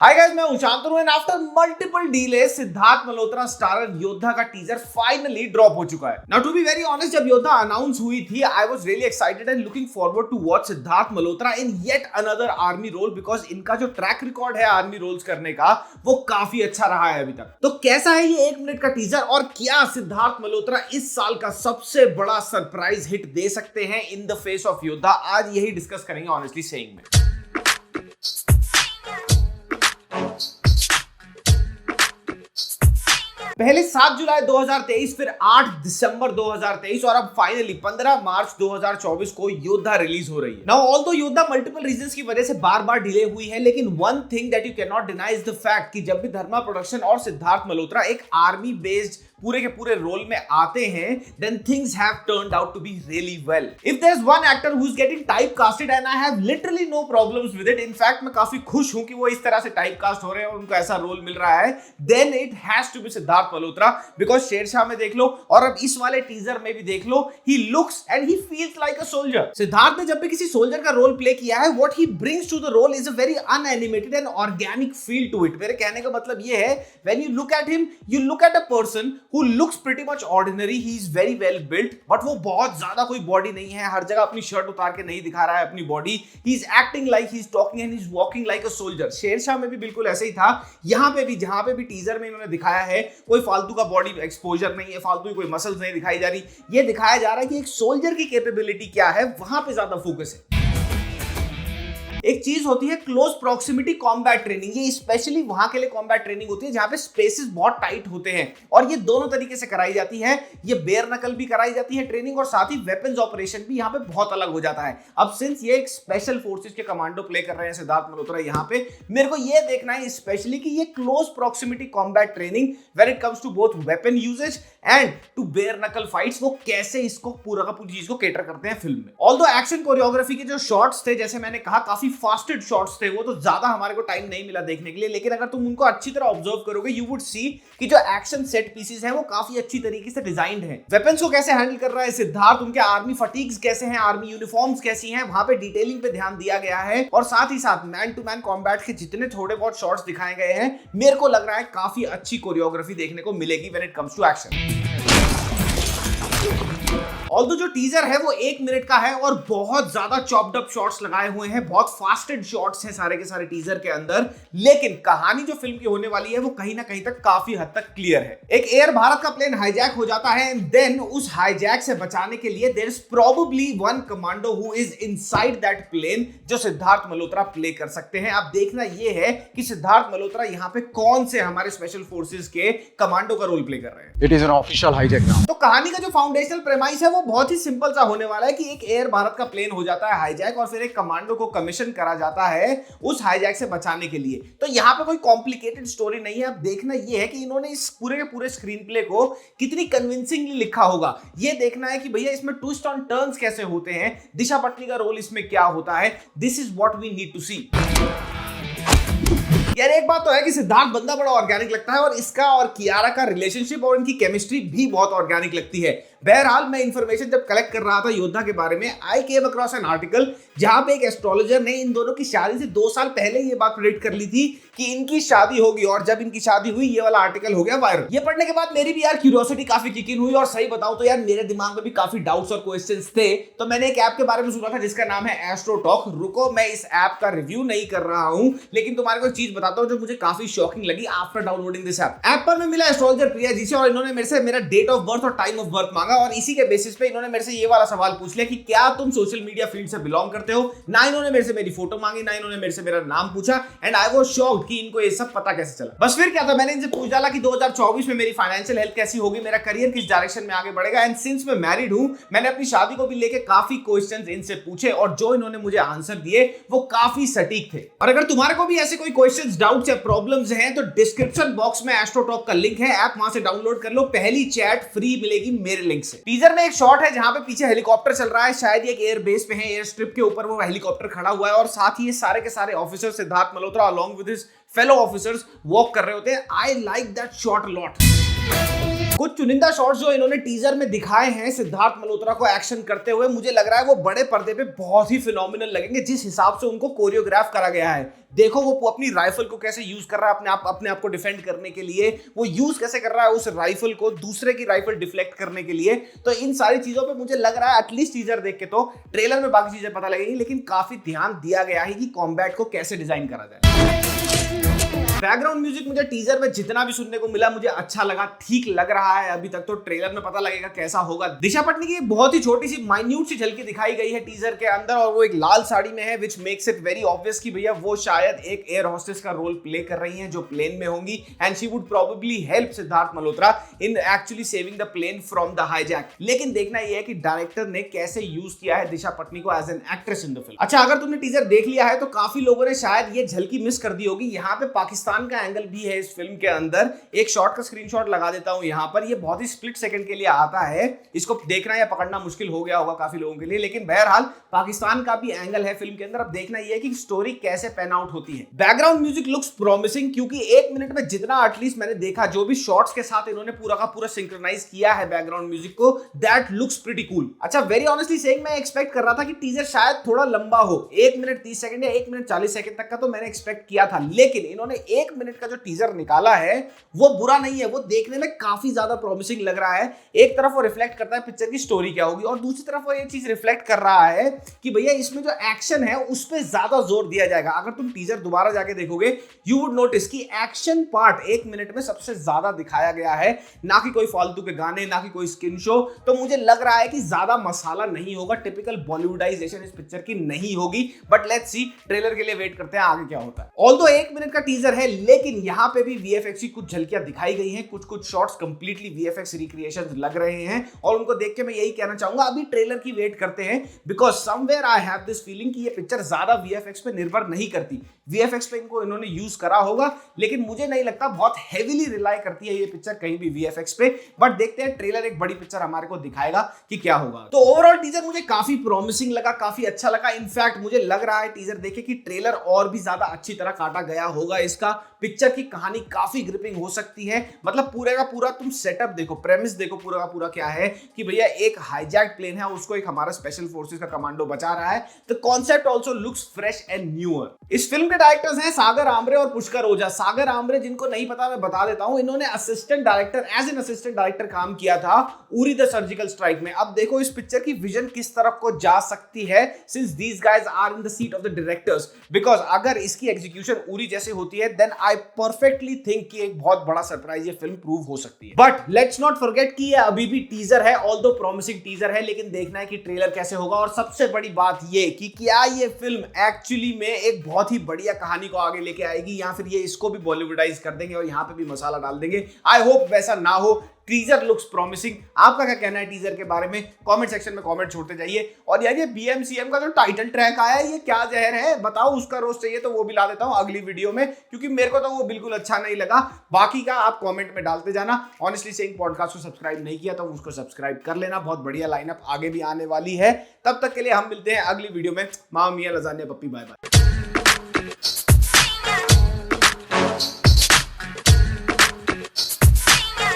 हाय guys, मैं Shantanu and after multiple delays Siddharth Malhotra starrer Yodha का teaser finally drop हो चुका है। Now to be very honest, जब योद्धा अनाउंस हुई थी I was really excited and looking forward to watch Siddharth Malhotra in yet another army role, because इनका जो ट्रैक रिकॉर्ड है आर्मी रोल्स करने का वो काफी अच्छा रहा है अभी तक। तो कैसा है ये 1 मिनट का टीजर और क्या सिद्धार्थ मल्होत्रा इस साल का सबसे बड़ा सरप्राइज हिट दे सकते हैं इन द फेस ऑफ योद्धा, आज यही डिस्कस करेंगे ऑनेस्टली सेइंग में। पहले 7 जुलाई 2023, फिर 8 दिसंबर 2023 और अब फाइनली 15 मार्च 2024 को योद्धा रिलीज हो रही है। नाउ ऑल्दो योद्धा मल्टीपल रीजंस की वजह से बार-बार डिले हुई है, लेकिन one thing that you can not deny is the fact कि जब भी धर्मा प्रोडक्शन और सिद्धार्थ मल्होत्रा एक आर्मी बेस्ड पूरे के पूरे रोल में आते हैं, then things have turned out to be really well. If there's one actor who's getting typecasted and I have literally no problems with it, in fact मैं काफी खुश हूं कि वो इस तरह से टाइपकास्ट हो रहे हैं और उनको ऐसा रोल मिल रहा है, then it has to be Siddharth Malhotra, because Sher Shah में देख लो और अब इस वाले टीजर में भी देख लो, he looks and he feels like a soldier. Siddharth ने जब भी किसी सोल्जर का रोल प्ले किया है, what he brings to the role is a very unanimated and organic feel to it. मेरे कहने का मतलब ये है, when you look at him, you look at a person who looks pretty much ordinary, he is very well built, but वो बहुत ज्यादा कोई बॉडी नहीं है, हर जगह अपनी शर्ट उतार के नहीं दिखा रहा है अपनी body, he is acting like he is talking and he is walking like a soldier. Shershaah में भी बिल्कुल ऐसे ही था, यहाँ पे भी जहां पे भी टीजर में इन्होंने दिखाया है कोई फालतू का बॉडी एक्सपोजर नहीं है, फालतू की कोई मसल्स नहीं दिखाई जा रही, ये दिखाया जा रहा है कि एक सोल्जर की कैपेबिलिटी क्या है, वहां पे ज्यादा फोकस है। एक चीज होती है क्लोज प्रॉक्सिमिटी कॉम्बैट ट्रेनिंग, ये स्पेशली वहां के लिए कॉम्बैट ट्रेनिंग होती है जहां पे स्पेसेस बहुत टाइट होते हैं और ये दोनों तरीके से कराई जाती है। ये बेयर नकल भी कराई जाती है ट्रेनिंग और साथ ही वेपन्स ऑपरेशन भी यहाँ पे बहुत अलग हो जाता है। अब सिंस ये एक स्पेशल फोर्सेस के कमांडो प्ले कर रहे हैं सिद्धार्थ मल्होत्रा यहाँ पे, मेरे को ये देखना है स्पेशली कि ये close proximity combat training when it comes to both weapon usages and to bare knuckle fights, वो कैसे इसको पूरा का पूरी चीज को कैटर करते हैं फिल्म में। ऑल्दो एक्शन कोरियोग्राफी के जो शॉट्स थे, जैसे मैंने कहा काफी फास्टेड शॉट्स थे, वो तो ज्यादा हमारे को टाइम नहीं मिला देखने के लिए, लेकिन अगर तुम उनको अच्छी तरह ऑब्जर्व करोगे यू वुड सी कि जो एक्शन सेट पीसेस हैं वो काफी अच्छी तरीके से डिजाइंड हैं। वेपन्स को कैसे हैंडल कर रहा है सिद्धार्थ, उनके आर्मी फटीग्स कैसे हैं, आर्मी यूनिफॉर्म्स कैसी हैं, वहां पे डिटेलिंग पे ध्यान दिया गया है और साथ ही साथ मैन टू मैन कॉम्बैट के जितने थोड़े बहुत शॉट्स दिखाए गए हैं, मेरे को लग रहा है काफी अच्छी कोरियोग्राफी देखने को मिलेगी when it comes to action. Although जो टीजर है वो 1 मिनट का है और बहुत ज्यादा चॉप्ड अप शॉट्स लगाए हुए हैं, बहुत फास्टेड शॉट्स हैं सारे के सारे टीजर के अंदर, लेकिन कहानी जो फिल्म की होने वाली है वो कहीं ना कहीं तक काफी हद तक क्लियर है। एक एयर भारत का प्लेन हाईजैक हो जाता है एंड देन उस हाईजैक से बचाने के लिए there is probably one commando who is inside that plane, जो सिद्धार्थ मल्होत्रा प्ले कर सकते हैं। अब देखना ये है कि सिद्धार्थ मल्होत्रा यहाँ पे कौन से हमारे स्पेशल फोर्सेस के कमांडो का रोल प्ले कर रहे हैं। It is an official hijack now. तो कहानी का जो फाउंडेशनल प्रेमाइस है वो बहुत ही सिंपल सा होने वाला है कि एक एयर भारत का प्लेन हो जाता है हाईजैक और फिर एक कमांडो को कमीशन करा जाता है उस हाईजैक से बचाने के लिए। तो यहाँ पे कोई कॉम्प्लिकेटेड स्टोरी नहीं है। अब देखना ये है कि इन्होंने इस पूरे के पूरे स्क्रीन प्ले को कितनी कन्विंसिंगली लिखा होगा, ये देखना है कि भैया इसमें ट्विस्ट ऑन टर्न्स कैसे होते हैं, दिशा पटनी का रोल इसमें क्या होता है। This is what we need to see. यार एक बात तो है कि सिद्धार्थ बंदा बड़ा ऑर्गेनिक लगता है और इसका और कियारा का रिलेशनशिप और इनकी केमिस्ट्री भी बहुत ऑर्गेनिक लगती है। बहरहाल मैं इंफॉर्मेशन जब कलेक्ट कर रहा था योद्धा के बारे में, आई केम अक्रॉस एन आर्टिकल जहां पे एक एस्ट्रोलॉजर ने इन दोनों की शादी से 2 साल पहले ये बात प्रेडिक्ट कर ली थी कि इनकी शादी होगी और जब इनकी शादी हुई ये वाला आर्टिकल हो गया वायरल। ये पढ़ने के बाद मेरी भी यार क्यूरियोसिटी काफी किक इन हुई और सही बताऊं तो यार मेरे दिमाग में भी काफी डाउट्स और क्वेश्चंस थे। तो मैंने एक ऐप के बारे में सुना था जिसका नाम है एस्ट्रो टॉक। रुको, मैं इस ऐप का रिव्यू नहीं कर रहा हूं, लेकिन तुम्हारे को एक चीज बताता हूं जो मुझे काफी शॉकिंग लगी after downloading this app. App पर मैं मिला एस्ट्रोलॉजर प्रिया जी से और इन्होंने मेरे से मेरा डेट ऑफ बर्थ और टाइम ऑफ बर्थ मांगा और इसी के बेसिस पे इन्होंने मेरे से ये वाला सवाल पूछ लिया कि क्या तुम सोशल मीडिया फील्ड से बिलोंग करते हो। ना इन्होंने मेरे से मेरी फोटो मांगी, ना इन्होंने मेरे से मेरा नाम पूछा एंड आई वाज शॉक्ड कि इनको ये सब पता कैसे चला। बस फिर क्या था, मैंने इनसे पूछ डाला कि 2024 में मेरी फाइनेंशियल हेल्थ कैसी होगी, मेरा करियर किस डायरेक्शन में आगे बढ़ेगा। एंड सिंस मैं मैरिड हूं, मैंने अपनी शादी को भी लेके काफी क्वेश्चंस इनसे पूछे और जो इन्होंने मुझे आंसर दिए वो काफी सटीक थे। और अगर तुम्हारे को भी ऐसे कोई क्वेश्चंस, डाउट्स या प्रॉब्लम्स हैं तो डिस्क्रिप्शन बॉक्स में एस्ट्रो टॉक का लिंक है, ऐप वहां से डाउनलोड कर लो, पहली चैट फ्री मिलेगी मेरे लिंक से। टीजर में एक शॉट है जहां पे पीछे हेलीकॉप्टर चल रहा है, शायद ये एक एयर बेस पे है, एयर स्ट्रिप के ऊपर वो हेलीकॉप्टर खड़ा हुआ है और साथ ही ये सारे के सारे officer Siddharth Malhotra along with his fellow officers walk कर रहे होते हैं। I like that shot a lot. कुछ चुनिंदा शॉट्स जो इन्होंने टीजर में दिखाए हैं सिद्धार्थ मल्होत्रा को एक्शन करते हुए, मुझे लग रहा है वो बड़े पर्दे पे बहुत ही फिनोमिनल लगेंगे जिस हिसाब से उनको कोरियोग्राफ करा गया है। देखो वो अपनी राइफल को कैसे यूज कर रहा है अपने आप को डिफेंड करने के लिए, वो यूज कैसे कर रहा है उस राइफल को दूसरे की राइफल डिफ्लेक्ट करने के लिए। तो इन सारी चीजों पे मुझे लग रहा है एटलीस्ट टीजर देख के, तो ट्रेलर में बाकी चीजें पता लगेंगी, लेकिन काफी ध्यान दिया गया है कि कॉम्बैट को कैसे डिजाइन करा जाए। बैकग्राउंड म्यूजिक मुझे टीजर में जितना भी सुनने को मिला मुझे अच्छा लगा, ठीक लग रहा है अभी तक, तो ट्रेलर में पता लगेगा कैसा होगा। दिशा पटनी की बहुत ही छोटी सी माइन्यूट सी झलकी दिखाई गई है टीजर के अंदर, और वो एक लाल साड़ी में है, which makes it very obvious कि भैया वो शायद एक एयर होस्टेस का रोल प्ले कर रही हैं जो प्लेन में होंगी, and she would probably help Siddharth Malhotra in actually saving the plane from the hijack. लेकिन देखना यह है कि डायरेक्टर ने कैसे यूज किया है दिशा पटनी को as an actress in the film. अच्छा, अगर तुमने टीजर देख लिया है तो काफी लोगों ने शायद ये झलकी मिस कर दी होगी। यहाँ पे पाकिस्तान का एंगल भी है इस फिल्म के अंदर, एक शॉट का स्क्रीनशॉट लगा देता हूं यहां पर, ये बहुत ही स्प्लिट सेकंड के लिए आता है, इसको देखना या पकड़ना मुश्किल हो गया होगा काफी लोगों के लिए, लेकिन बहरहाल पाकिस्तान का भी एंगल है फिल्म के अंदर। अब देखना यह है कि स्टोरी कैसे पैन आउट होती है। बैकग्राउंड म्यूजिक लुक्स प्रॉमिसिंग, क्योंकि 1 मिनट में जितना एटलीस्ट मैंने देखा, जो भी शॉट्स के साथ इन्होंने पूरा का पूरा सिंक्रोनाइज किया है बैकग्राउंड म्यूजिक को, दैट लुक्स प्रीटी कूल। अच्छा, वेरी ऑनेस्टली सेइंग, मैं एक्सपेक्ट कर रहा था कि टीजर शायद थोड़ा लंबा हो, 1 मिनट 30 सेकंड या 1 मिनट 40 सेकंड तक का, तो मैंने एक्सपेक्ट किया था, लेकिन इन्होंने 1 मिनट का जो टीजर निकाला है वो बुरा नहीं है, वो देखने में काफी ज्यादा प्रॉमिसिंग लग रहा है। एक तरफ वो रिफ्लेक्ट करता है पिक्चर की स्टोरी क्या होगी, और दूसरी तरफ वो ये चीज रिफ्लेक्ट कर रहा है कि भैया इसमें जो एक्शन है उस पे ज्यादा जोर दिया जाएगा। अगर तुम टीजर दोबारा जाके देखोगे, यू वुड नोटिस कि एक्शन पार्ट 1 मिनट में सबसे ज्यादा दिखाया गया है, ना कि कोई फालतू के गाने, ना कि कोई स्किन शो। तो मुझे लग रहा है कि ज्यादा मसाला नहीं होगा, टिपिकल बॉलीवुडाइजेशन इस पिक्चर की नहीं होगी, बट लेट्स सी, ट्रेलर के लिए वेट करते हैं आगे क्या होता है। ऑल्दो 1 मिनट का टीजर है, लेकिन यहां पे भी वीएफएक्स की कुछ झलकियां दिखाई गई हैं, कुछ शॉट्स कंप्लीटली वीएफएक्स रिक्रिएशंस लग रहे हैं, और उनको देख के मैं यही कहना चाहूंगा अभी ट्रेलर की वेट करते हैं, because somewhere I have this feeling कि ये पिक्चर ज्यादा वीएफएक्स पे निर्भर नहीं करती। वीएफएक्स पे इन्होंने यूज करा होगा, लेकिन मुझे नहीं लगता बहुत हेवीली रिलाई करती है ये पिक्चर कहीं भी वीएफएक्स पे, बट देखते हैं ट्रेलर एक बड़ी पिक्चर हमारे को दिखाएगा कि क्या होगा। तो ओवरऑल टीजर मुझे काफी प्रॉमिसिंग लगा, काफी अच्छा लगा। इनफैक्ट मुझे लग रहा है टीजर देखे कि ट्रेलर और भी ज्यादा अच्छी तरह काटा गया होगा इसका, पिक्चर की कहानी काफी ग्रिपिंग हो सकती है। मतलब पूरे का पूरा तुम सेटअप देखो, प्रेमिस देखो, पूरा का पूरा क्या है कि भैया एक हाईजैक प्लेन है, उसको एक हमारा स्पेशल फोर्सेस का कमांडो बचा रहा है। The concept also looks fresh and newer. इस फिल्म के डायरेक्टर्स हैं सागर आमरे और पुष्कर ओझा। सागर आमरे, जिनको नहीं पता मैं बता देता हूं, इन्होंने assistant director, as an assistant director काम किया था उरी द सर्जिकल स्ट्राइक में। अब देखो इस पिक्चर की विजन किस तरफ को जा सकती है, since these guys are in the seat of the directors, because अगर इसकी एग्जीक्यूशन उरी जैसे होती है, देन आई परफेक्टली थिंक कि एक बहुत बड़ा सरप्राइज ये फिल्म प्रूव हो सकती है। बट लेट्स नॉट फॉरगेट कि ये अभी भी टीजर है, ऑल्दो प्रॉमिसिंग टीजर है, लेकिन देखना है कि ट्रेलर कैसे होगा। और सबसे बड़ी बात ये कि क्या ये फिल्म एक्चुअली में एक बहुत ही बढ़िया कहानी को आगे लेके आएगी, या फिर ये इसको भी बॉलीवुडाइज कर देंगे और यहाँ पे भी मसाला डाल देंगे। आई होप वैसा ना हो। Teaser looks promising. आपका क्या कहना है टीजर के बारे में? कमेंट सेक्शन में कमेंट छोड़ते जाइए। और यार ये बीएमसीएम का जो टाइटल ट्रैक आया है, ये क्या जहर है बताओ, उसका रोस्ट चाहिए तो वो भी ला देता हूं अगली वीडियो में, क्योंकि मेरे को तो वो बिल्कुल अच्छा नहीं लगा। बाकी का आप कमेंट में डालते जाना। ऑनेस्टली सेइंग, पॉडकास्ट को सब्सक्राइब नहीं किया तो उसको सब्सक्राइब कर लेना, बहुत बढ़िया लाइनअप आगे भी आने वाली है। तब तक के लिए हम मिलते हैं अगली वीडियो में। मामा मियां लजानिया पप्पी, बाय बाय।